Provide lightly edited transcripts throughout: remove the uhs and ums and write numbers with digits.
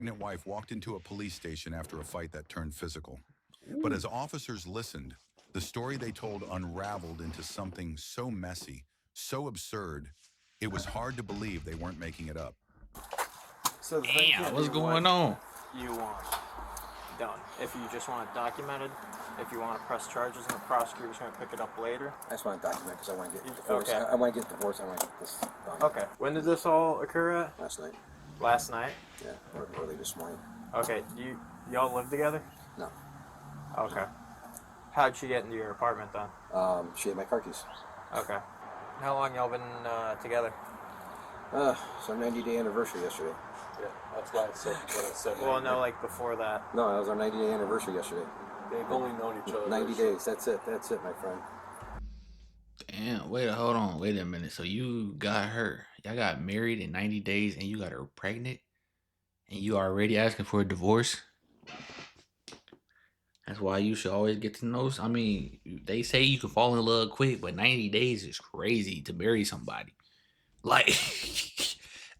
Pregnant wife walked into a police station after a fight that turned physical. But as officers listened, the story they told unraveled into something so messy, so absurd, it was hard to believe they weren't making it up. So the thing Damn, can't what's be going what on? you want done. If you just want it documented, if you want to press charges and the prosecutor's going to pick it up later. I just want to document because I want to get divorced. Okay. I want to get divorced. I want to get this done. Okay. When did this all occur at? Last night. Last night? Yeah, or early this morning. Okay. Y'all live together? No. Okay. How'd she get into your apartment then? She had my car keys. Okay. How long y'all been together? It's our 90-day anniversary yesterday. Yeah, that's why I said what I said. Well, no, like before that. No, it was our 90-day anniversary yesterday. They've only known each other 90 days. That's it, my friend. Damn, hold on, wait a minute. So you got her, y'all got married in 90 days and you got her pregnant and you already asking for a divorce? That's why you should always get to know. I mean, they say you can fall in love quick, but 90 days is crazy to marry somebody. Like,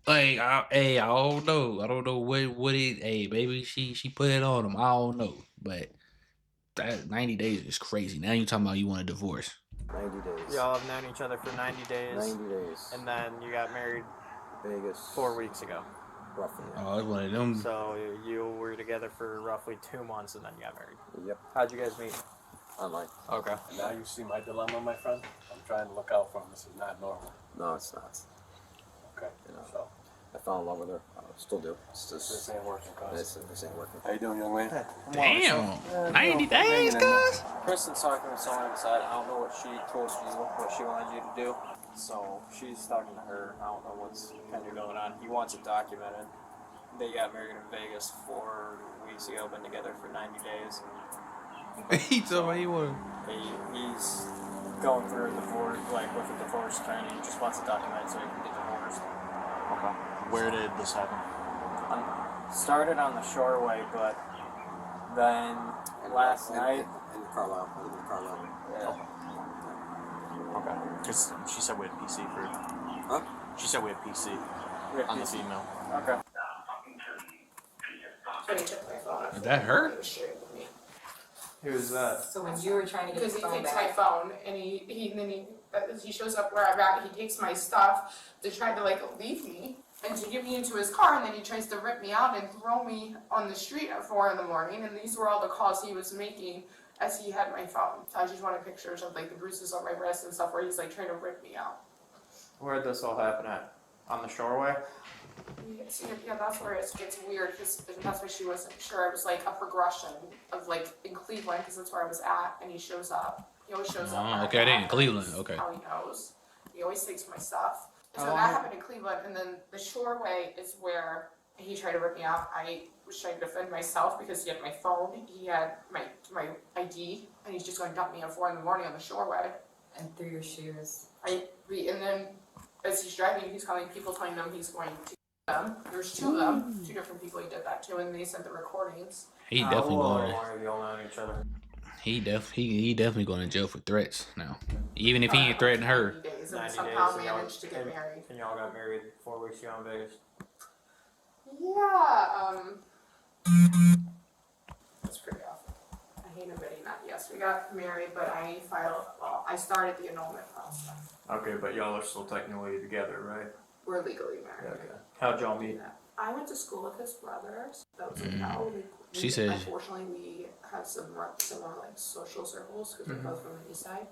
I don't know. I don't know what it. Hey, baby, she put it on him. I don't know, but that 90 days is crazy. Now you talking about you want a divorce? 90 days. Y'all have known each other for 90 days. 90 days. And then you got married Vegas. 4 weeks ago. Roughly. Yeah. Oh, it's one of them. So you were together for roughly 2 months and then you got married. Yep. How'd you guys meet? Online. Okay. And now you see my dilemma, my friend. I'm trying to look out for him. This is not normal. No, it's not. Okay. You know, So I fell in love with her. I still do. It's this just ain't working, cuz. this ain't working. How you doing, young man? Damn, 90 days, cuz. Kristen's talking to someone inside. I don't know what she told you, what she wanted you to do. So she's talking to her. I don't know what's kind of going on. He wants it documented. They got married in Vegas 4 weeks ago, been together for 90 days. He told me he was. He's going through a divorce, like with a divorce attorney. He just wants it documented so he can get divorced. Okay. Where did this happen? Started on the Shoreway, but then last night. In Carlisle. I live in Carlisle. Yeah. Okay. Because she said we had PC for. Huh? She said we had PC on this email. Okay. Is that her? Who's that? So when you were trying to get Because his he phone takes my back, phone and he shows up where I'm at. He takes my stuff to try to like leave me and to get me into his car, and then he tries to rip me out and throw me on the street at 4 a.m. And these were all the calls he was making as he had my phone. So I just wanted pictures of like the bruises on my wrist and stuff where he's like trying to rip me out. Where'd this all happen at? On the Shoreway? Yeah, that's where it gets weird because that's why she wasn't sure. It was like a progression of like in Cleveland because that's where I was at, and he shows up. He always shows up. Oh, okay, they in Cleveland. That's Okay. How he knows. He always takes my stuff. So How that long- happened in Cleveland, and then the Shoreway is where he tried to rip me out. I was trying to defend myself because he had my phone, he had my ID, and he's just going to dump me at 4 a.m. on the Shoreway. and through your shoes. And then as he's driving, he's calling people, telling them he's going to them. There's 2 of them, 2 different people he did that to, and they sent the recordings. He How definitely long going. have y'all known each other? He definitely going to jail for threats now. Even if he ain't threatening her. 90 days, 90 and somehow days, and managed to get married. And y'all got married 4 weeks ago in Vegas. Yeah, that's pretty awful. I hate admitting that. Yes, we got married, but I started the annulment process. Okay, but y'all are still technically together, right? We're legally married. Okay. How'd y'all meet? Yeah. I went to school with his brothers. That was like Mm. how She says- unfortunately we have some similar like social circles because we're both from the east side.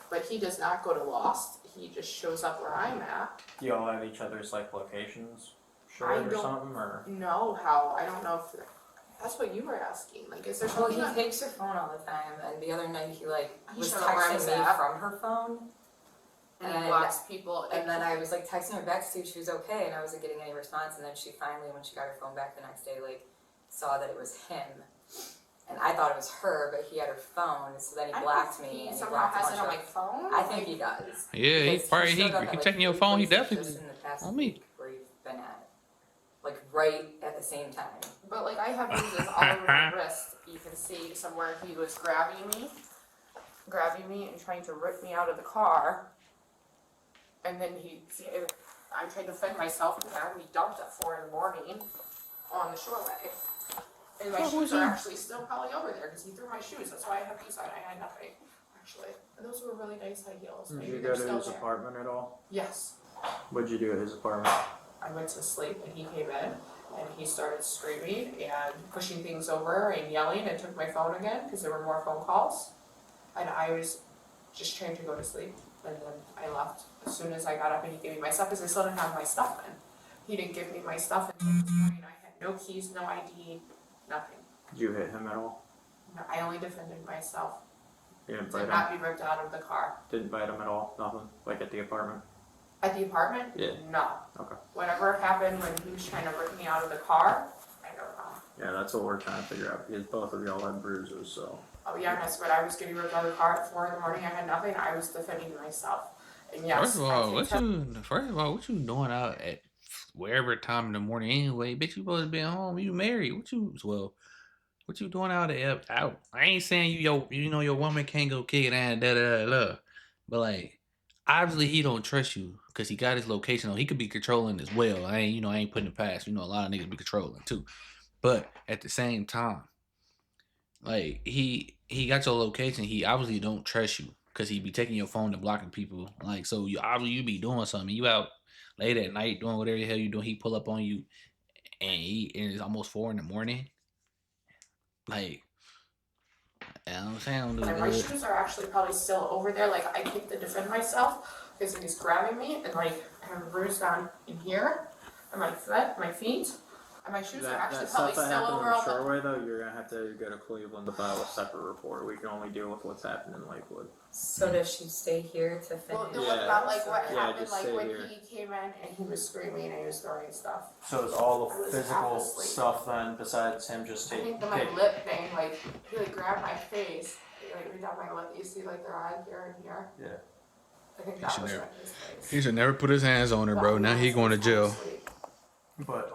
But he does not go to Lost. He just shows up where I'm at. Do y'all have each other's like locations I shared or don't something, or? know how. I don't know if that's what you were asking. Like, is there Well, something? he that- takes her phone all the time, and the other night he He was showed up where I texting was me at. from her phone, and he and- blocks people. and then I was like texting her back to see if she was okay, and I wasn't getting any response. And then she finally, when she got her phone back the next day, like saw that it was him, and I thought it was her, but he had her phone, so then he blocked me, He and he somehow blocked a has bunch it on of. my phone. I think he does. Yeah, he Because probably showed up at, he like, taking your 3 phone. He places definitely just in the past on me. week where you've been at, like right at the same time. But like I have bruises all over my wrist. You can see somewhere he was grabbing me and trying to rip me out of the car. And then I tried to defend myself and he dumped at 4 a.m. on the shoreway. And my shoes are actually still probably over there because he threw my shoes. That's why I have these on. I had nothing, actually. And those were really nice high heels. Did Maybe you they're go to still his there. apartment at all? Yes. What'd you do at his apartment? I went to sleep and he came in and he started screaming and pushing things over and yelling and took my phone again because there were more phone calls. And I was just trying to go to sleep. And then I left as soon as I got up and he gave me my stuff because I still didn't have my stuff in. He didn't give me my stuff until this morning. I had no keys, no ID, nothing. Did you hit him at all? No, I only defended myself. You didn't To bite him? not be ripped out of the car. Didn't bite him at all? Nothing? Like at the apartment? At the apartment? Yeah. No. Okay. Whatever happened when he was trying to rip me out of the car, I don't know. Yeah, that's what we're trying to figure out because both of y'all had bruises, so. Oh yeah, that's what I was getting ripped out of the car at 4 in the morning. I had nothing. I was defending myself. And yes, First of all, what you doing out at wherever time in the morning anyway? Bitch, you supposed to be at home. You married. What you doing out? I ain't saying your woman can't go kick it and da. But like, obviously he don't trust you because he got his location on. He could be controlling as well. I ain't putting it past. A lot of niggas be controlling too. But at the same time, like he got your location. He obviously don't trust you because he be taking your phone and blocking people. Like, so you obviously you be doing something. You out late at night doing whatever the hell you doing. He pull up on you and it's almost 4 in the morning. Like, I'm saying, And my shoes are actually probably still over there. Like I came to defend myself because he's grabbing me and like I have a bruise down in here on my foot, my feet. And my shoes are actually probably stuff that still happened over in on the Shoreway though, you're gonna have to go to Cleveland to file a separate report. We can only deal with what's happened in Lakewood. So does she stay here to finish? Well, Yeah. what about like what Yeah, happened just like stay when here. he came in and he was screaming and he was throwing stuff. So is all I the was physical half asleep. stuff then, besides him just I taking think my lip thing, like he like grabbed my face, he like reached out my lip. You see like their eye here and here. Yeah. I think that was never- right in his face. he should never put his hands on her, bro. Now he going to jail. But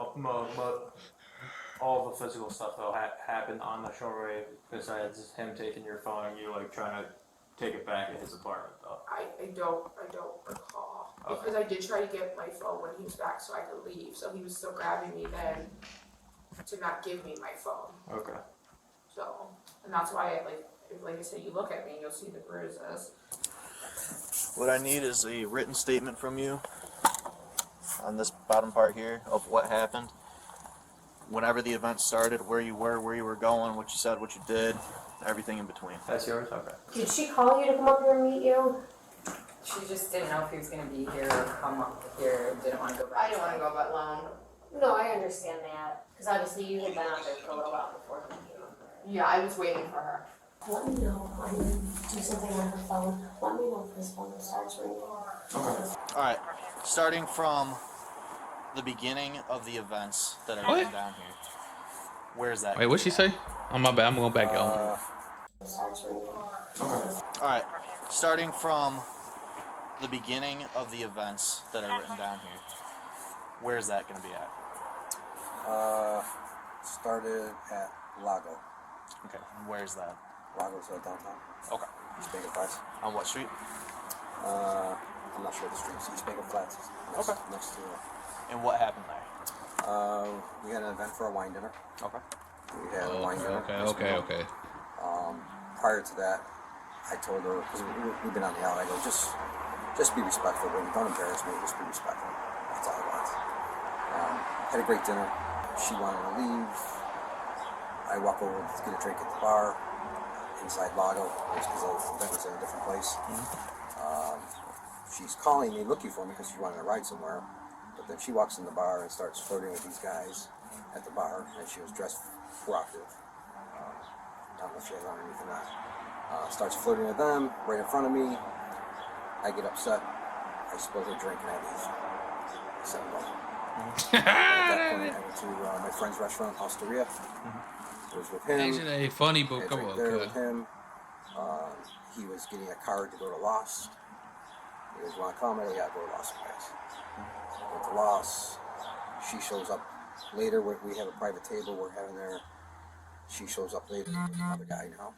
all the physical stuff though happened on the Shoreway besides him taking your phone and you like trying to take it back at his apartment though. I don't recall. Because I did try to get my phone when he was back so I could leave. So he was still grabbing me then to not give me my phone. Okay. So, and that's why like I said, you look at me and you'll see the bruises. What I need is a written statement from you on this bottom part here of what happened. Whenever the event started, where you were going, what you said, what you did, everything in between. That's yours? Okay. Did she call you to come up here and meet you? She just didn't know if he was gonna be here or come up here, didn't wanna go back. I didn't want to go that long. No, I understand that. Because obviously you had been out there for a little while before he came up there. Yeah, I was waiting for her. Let me know. I'm going to do something on her phone. Let me know if this phone starts ringing. Alright, starting from the beginning of the events that are written down here. Where's that? Wait, what'd she say? Oh, my bad. I'm going back on. It starts ringing. Alright, starting from the beginning of the events that are written down here. Where's that going to be at? Started at Lago. Okay, and where's that? Lago's downtown. Okay. East Bacon Flats. On what street? I'm not sure the streets. East Bacon Flats. Next, Okay. Next to. And what happened there? We had an event for a wine dinner. Okay. We had a wine dinner. Okay. Prior to that, I told her, because we've been on the alley, I go, just be respectful, baby. Don't embarrass me. Just be respectful. That's all I want. Had a great dinner. She wanted to leave. I walk over to get a drink at the bar inside Lago, because the event was in a different place. She's calling me, looking for me, because she wanted to ride somewhere. But then she walks in the bar and starts flirting with these guys at the bar, and she was dressed provocative. I don't know if she has on anything else. Starts flirting with them right in front of me. I get upset. I spill her drink and I leave. $7. At that point, I went to my friend's restaurant, Osteria. I was with him. Ain't a funny book. I Come was on, there cuz. with him. He was getting a card to go to Lost. He goes, "Want to come?" I go, "Yeah, go to Lost, guys." Went to Lost. She shows up later. We have a private table we're having there. She shows up later. Another guy now.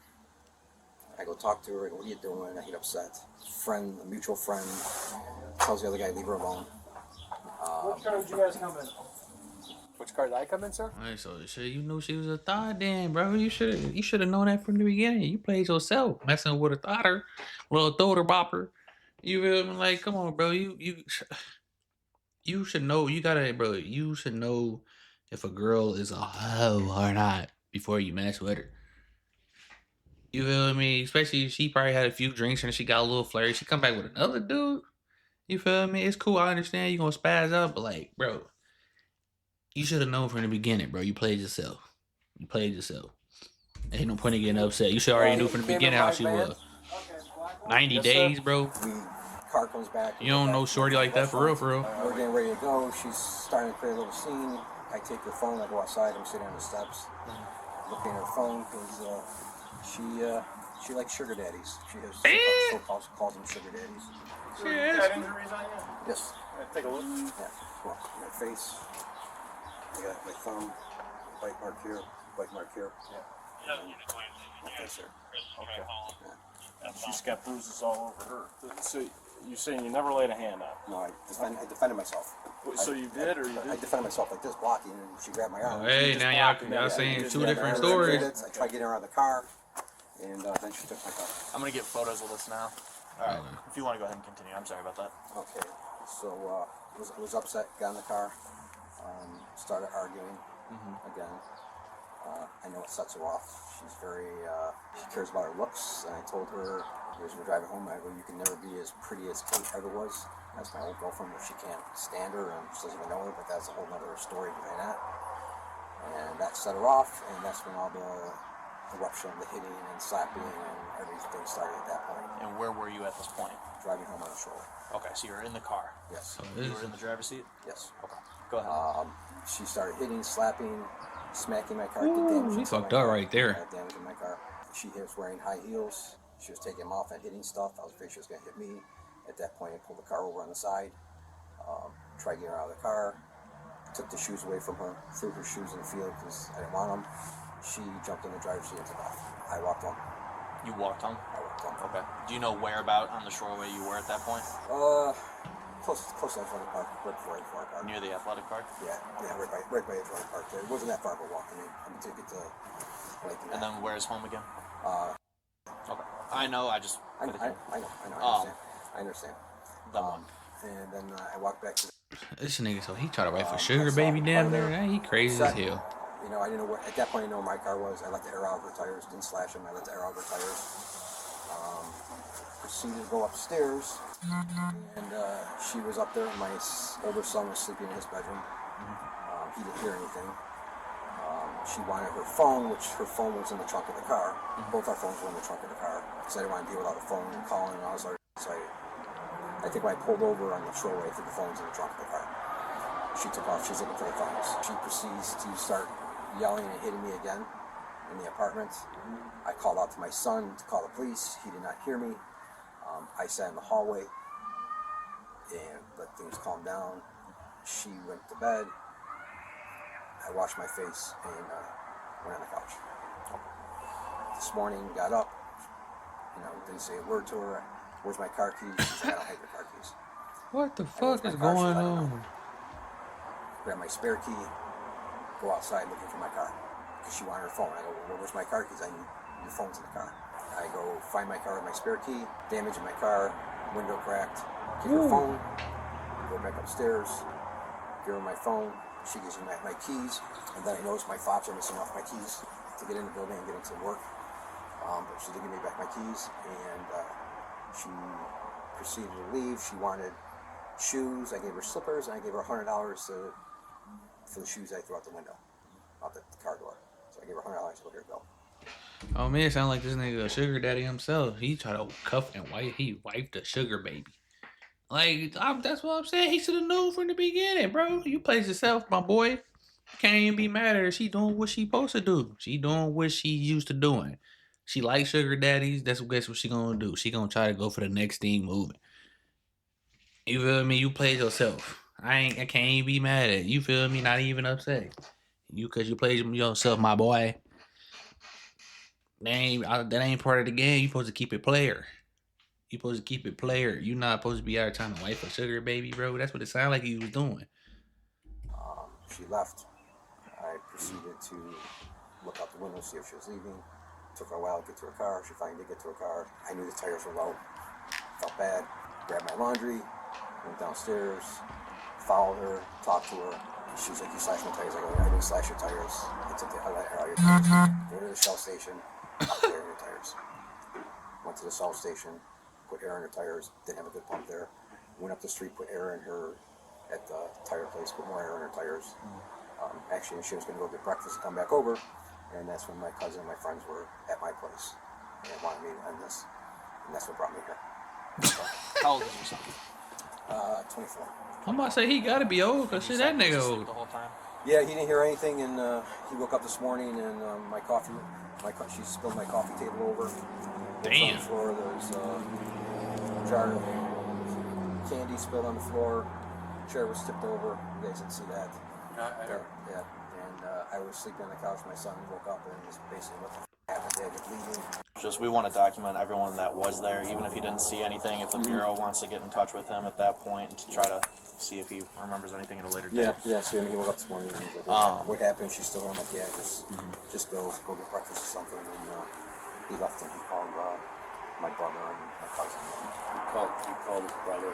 I go talk to her. I go, "What are you doing?" I get upset. A mutual friend, tells the other guy, "Leave her alone." What time did you guys come in? Which car did I come in, sir? Alright, so shit, you knew she was a thought then, bro. You should have known that from the beginning. You played yourself, messing with a thoughter, little throater bopper. You feel me? Like, come on, bro. You should know. You gotta, bro. You should know if a girl is a hoe or not before you mess with her. You feel me? Especially if she probably had a few drinks and she got a little flirty. She come back with another dude. You feel me? It's cool. I understand you gonna spaz out, but like, bro, you should have known from the beginning, bro. You played yourself. You played yourself. Ain't no point in getting upset. You should already knew from the beginning how she was. 90 Yes, days, sir. bro. Car comes back. You don't know shorty like that for real, for real. We're getting ready to go. She's starting to create a little scene. I take her phone. I go outside. I'm sitting on the steps, looking at her phone because she likes sugar daddies. She has calls them sugar daddies. You got injuries on you? Yes. Take a look. Yeah. Well, my face. I got my thumb. Bite mark here. Bite mark here. Yeah. My face here. Okay. Yeah. She's got bruises all over her. So you're saying you never laid a hand on? No, I defended myself. So you did, or you I did? defended myself like this, blocking, and she grabbed my arm. Oh, hey, just now blocking y'all it. saying Yeah, two yeah, different I stories. tried getting her out of the car, and then she took my car. I'm gonna get photos of this now. All right. Okay. If you want to go ahead and continue, I'm sorry about that. Okay, so was upset, got in the car, started arguing again. I know it sets her off. She's she cares about her looks, and I told her as we're driving home, I go, you can never be as pretty as Kate ever was. That's my old girlfriend, where she can't stand her and she doesn't even know her, but that's a whole other story behind that. And that set her off, and that's when all the eruption of the hitting and slapping and everything started at that point. And where were you at this point? Driving home on the shoulder. Okay, so you're in the car. Yes. You were in the driver's seat? Yes. Okay, go ahead. She started hitting, slapping, smacking my car. Ooh, he fucked up right there. Damage in my car. She was wearing high heels. She was taking them off and hitting stuff. I was afraid she was going to hit me. At that point, I pulled the car over on the side. Tried getting her out of the car. Took the shoes away from her. Threw her shoes in the field because I didn't want them. She jumped in the driver's seat and took off. I walked home. You walked home? I walked home. Okay. Do you know whereabout on the shoreway you were at that point? Close to Athletic Park, right before Athletic Park. Near the athletic park? Yeah, right by Athletic Park. It wasn't that far of a walk. I mean, to get to like. And then where's home again? Okay. I know. I know. I understand. That one. And then I walked back to. This nigga, so he tried to wait for sugar baby down there. He crazy as hell. You know, I didn't know at that point. I didn't know where my car was. I let the air out of her tires. Didn't slash them. I let the air out of her tires. Proceeded to go upstairs, and she was up there. My older son was sleeping in his bedroom. He didn't hear anything. She wanted her phone, which her phone was in the trunk of the car. Both our phones were in the trunk of the car because I didn't want to deal without a phone and calling and all this other. So I think when I pulled over on the shoreway, I think the phone's in the trunk of the car. She took off. She's looking for the phones. She proceeds to start yelling and hitting me again in the apartment. I called out to my son to call the police. He did not hear me. I sat in the hallway and let things calm down. She went to bed. I washed my face and went on the couch. This morning, got up. You know, didn't say a word to her. Where's my car keys? She said, I don't have your car keys. What the fuck is going on? Grab my spare key. Go outside looking for my car because she wanted her phone. I go, well, where's my car keys? I need your phone's in the car. I go find my car with my spare key. Damage in my car. Window cracked. Give her phone. Go back upstairs. Give her my phone. She gives me my keys, and then I noticed my fobs are missing off my keys to get in the building and get into work. But she did give me back my keys, and she proceeded to leave. She wanted shoes. I gave her slippers, and I gave her $100 for the shoes I threw out the window, out the car door. So I gave her $100. I go, here, go. Oh man, it sound like this nigga a sugar daddy himself. He tried to cuff and wife. He wiped the sugar baby. Like, that's what I'm saying. He should have known from the beginning, bro. You played yourself, my boy. Can't even be mad at her. She doing what she supposed to do. She doing what she used to doing. She likes sugar daddies. Guess what she gonna do? She gonna try to go for the next thing moving. You feel me? You played yourself. I can't even be mad at you. Feel me? Not even upset. Cause you played yourself, my boy. That ain't part of the game. You supposed to keep it player. You supposed to keep it player. You not supposed to be out trying to wife a sugar baby, bro. That's what it sounded like he was doing. She left. proceeded to look out the window, see if she was leaving. Took her a while to get to her car. She finally did get to her car. I knew the tires were low. Felt bad. Grabbed my laundry, went downstairs, followed her, talked to her. She was like, "You slashed my tires." I go, "I didn't slash your tires. I let her out your tires." Go to the Shell station, put air in your tires. Went to the Shell station, put air in her tires. Didn't have a good pump there. Went up the street, put air in her at the tire place, put more air in her tires. Actually, she was going to go get breakfast and come back over. And that's when my cousin and my friends were at my place and wanted me to end this. And that's what brought me here. How old is your son? 24. I'm about to say he gotta be old, cause shit, that nigga old. The whole time. Yeah, he didn't hear anything, and he woke up this morning, and she spilled my coffee table over. Damn. On the floor, there's a jar of candy spilled on the floor. Chair was tipped over. You guys didn't see that. Yeah. And I was sleeping on the couch. My son woke up and was basically what the happened. They had to bleeding. Just we want to document everyone that was there, even if he didn't see anything. If the bureau wants to get in touch with him at that point to try to see if he remembers anything at a later date. Yeah. So he woke up this morning and he was like, "What happened?" She's still on. Like, "Yeah, just go get breakfast or something." And he left and he called my brother and my cousin. He called his brother.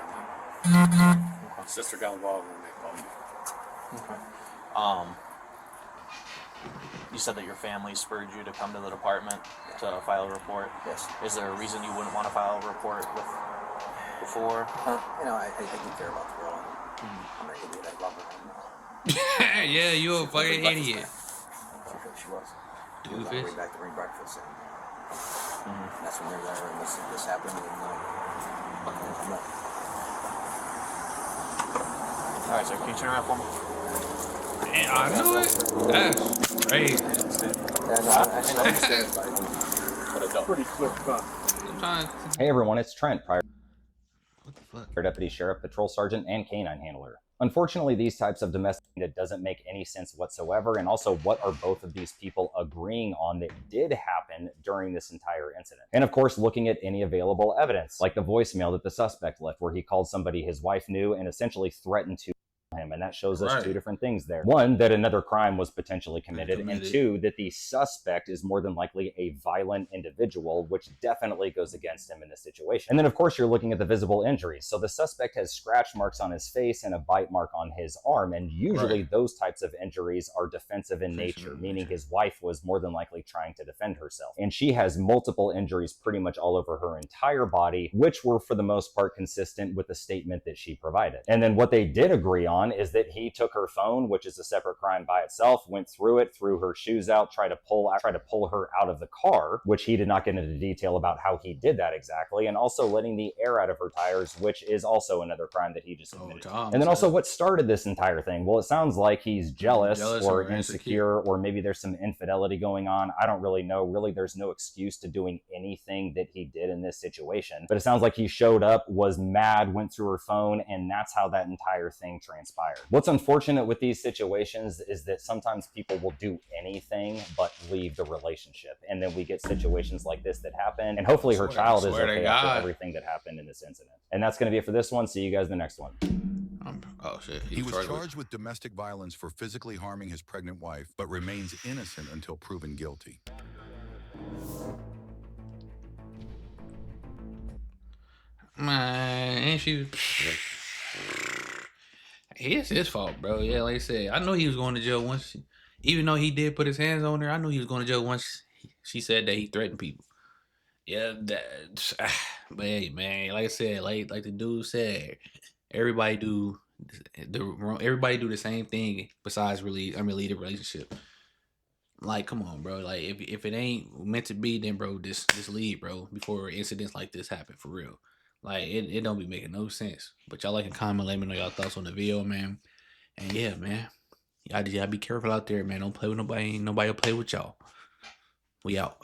And sister got involved when they called me. Okay. You said that your family spurred you to come to the department to file a report. Yes. Is there a reason you wouldn't want to file a report before? I do care about the girl. I'm an idiot. I love her. Yeah, you a fucking idiot. She was. She was on her way back to bring breakfast, and that's when they were there, and this happened. And All right, sir. Can you turn around for me? Man, I knew it. That's crazy. I understand, but I don't. Pretty clear cut. I'm trying to... Hey everyone, it's Trent, prior What the fuck? Deputy Sheriff, Patrol Sergeant, and Canine Handler. Unfortunately, these types of domestic that doesn't make any sense whatsoever, and also what are both of these people agreeing on that did happen during this entire incident? And of course, looking at any available evidence, like the voicemail that the suspect left where he called somebody his wife knew and essentially threatened to him, and that shows us two different things there. One, that another crime was potentially committed, and two, that the suspect is more than likely a violent individual, which definitely goes against him in this situation. And then of course you're looking at the visible injuries. So the suspect has scratch marks on his face and a bite mark on his arm, and usually those types of injuries are defensive in nature, meaning his wife was more than likely trying to defend herself. And she has multiple injuries pretty much all over her entire body, which were for the most part consistent with the statement that she provided. And then what they did agree on is that he took her phone, which is a separate crime by itself, went through it, threw her shoes out, tried to pull her out of the car, which he did not get into detail about how he did that exactly, and also letting the air out of her tires, which is also another crime that he just admitted. And then also what started this entire thing? Well, it sounds like he's jealous or insecure, or maybe there's some infidelity going on. I don't really know. Really, there's no excuse to doing anything that he did in this situation. But it sounds like he showed up, was mad, went through her phone, and that's how that entire thing transpired. What's unfortunate with these situations is that sometimes people will do anything but leave the relationship. And then we get situations like this that happen. And hopefully her child is okay after everything that happened in this incident. And that's going to be it for this one. See you guys in the next one. Oh, shit. He was charged with domestic violence for physically harming his pregnant wife, but remains innocent until proven guilty. Man, ain't she... It's his fault, bro. Yeah, like I said, I know he was going to jail once. Even though he did put his hands on her, I knew he was going to jail once she said that he threatened people. Yeah, but hey, man, like I said, like the dude said, everybody do the same thing besides lead a relationship. Like, come on, bro. Like, if it ain't meant to be, then bro, just leave, bro, before incidents like this happen for real. Like, it don't be making no sense. But y'all like and comment, let me know y'all thoughts on the video, man. And yeah, man, y'all be careful out there, man. Don't play with nobody. Ain't nobody will play with y'all. We out.